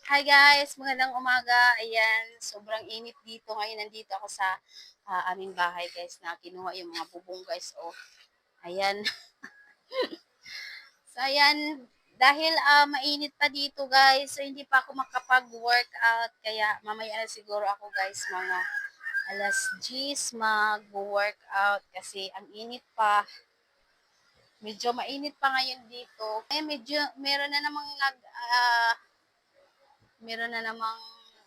Hi guys, magandang umaga. Ayan, sobrang init dito. Ngayon nandito ako sa aming bahay guys na kinuha yung mga bubong guys. Oh, ayan. So ayan, dahil mainit pa dito guys, so hindi pa ako makapag-workout. Kaya mamaya na siguro ako guys, mga alas 10 mag-workout kasi ang init pa. Medyo mainit pa ngayon dito. Eh medyo meron na namang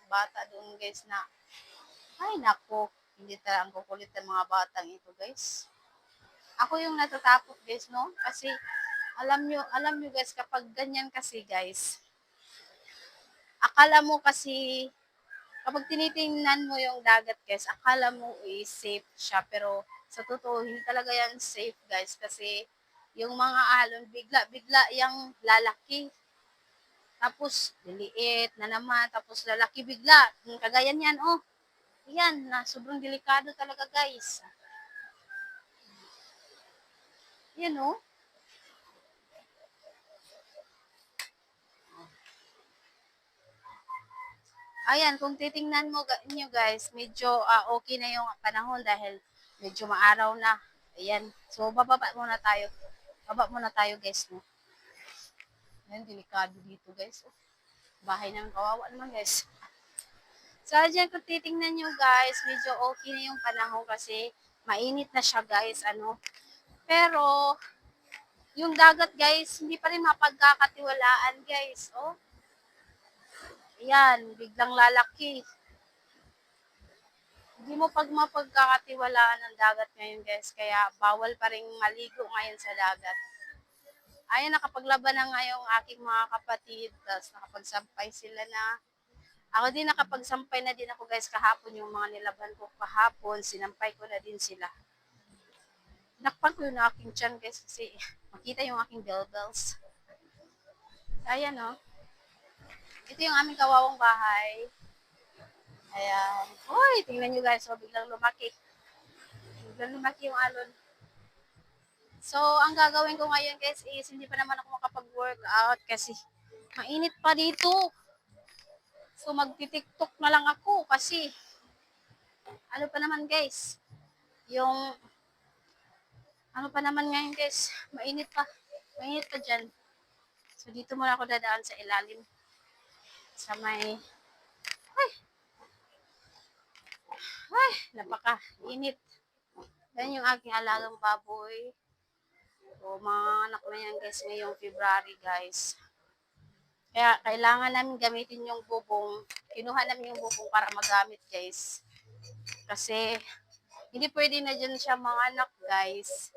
bata doon guys na ay nako, hindi talaga ang kukulit ng mga batang ito guys. Ako yung natatakot guys no kasi alam nyo guys kapag ganyan kasi guys, akala mo kasi kapag tinitingnan mo yung dagat guys, akala mo safe siya pero sa totoo hindi talaga yan safe guys kasi yung mga alon bigla yang lalaki. Tapos liliit na naman, tapos lalaki bigla. Kagaya niyan, oh. Yan, na sobrang delikado talaga, guys. Yan, oh. Ayan, kung titingnan mo nyo guys, medyo okay na yung panahon dahil medyo maaraw na. Ayan. So, bababa muna tayo. Baba muna tayo, guys. No? Ayan, delikado dito, guys. Oh, bahay namin kawawa naman, guys. So, dyan kung titingnan nyo, guys, medyo okay na yung panahon kasi mainit na siya, guys. Ano? Pero, yung dagat, guys, hindi pa rin mapagkakatiwalaan, guys. Oh, yan, biglang lalaki. Hindi mo mapagkakatiwalaan ng dagat ngayon guys, kaya bawal pa rin maligo ngayon sa dagat. Ayun, nakapaglaban na nga yung aking mga kapatid, tapos nakapagsampay sila na. Ako din nakapagsampay na din ako guys kahapon, yung mga nilaban ko kahapon, sinampay ko na din sila. Nakpan ko yung aking tiyan guys kasi makita yung aking bells. Ayan o. Oh. Ito yung aming kawawang bahay. Ayan. Uy, tingnan nyo guys, so biglang lumaki. Biglang lumaki yung alon. So, ang gagawin ko ngayon guys is hindi pa naman ako makapag-workout kasi mainit pa dito. So, magti-tiktok na lang ako kasi ano pa naman guys, yung ano pa naman ngayon guys, mainit pa. Mainit pa dyan. So, dito muna ako dadaan sa ilalim. Sa may, napaka-init. Yan yung aking alagang baboy. So, mga anak na yan guys ngayong February guys. Kaya kailangan namin gamitin yung bubong. Kinuha namin yung bubong para magamit guys. Kasi hindi pwede na dyan siya mga anak guys.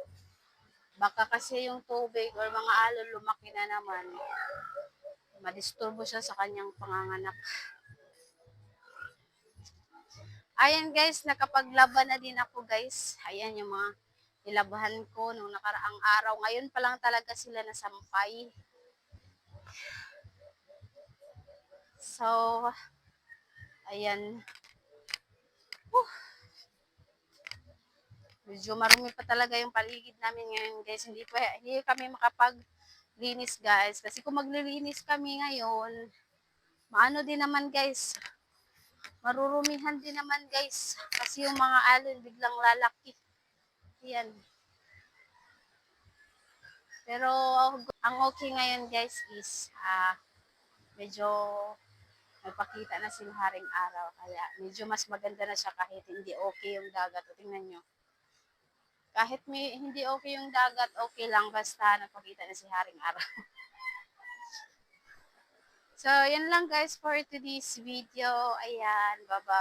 Baka kasi yung tubig or mga alon lumaki na naman. Madisturbo siya sa kanyang panganganak. Ayan guys, nakapaglaban na din ako guys. Ayan yung mga nilabahan ko nung nakaraang araw. Ngayon pa lang talaga sila nasampay. So, ayan. Medyo marumi pa talaga yung paligid namin ngayon guys. Hindi kami makapaglinis guys. Kasi kung maglilinis kami ngayon, maano din naman guys. Marurumihan din naman guys. Kasi yung mga alon biglang lalaki. Yan. Pero ang okay ngayon guys is medyo nagpakita na si Haring Araw. Kaya medyo mas maganda na siya kahit hindi okay yung dagat. O tingnan nyo. Kahit hindi okay yung dagat, okay lang basta nagpakita na si Haring Araw. So, yan lang guys for today's video. Ayan, bye-bye.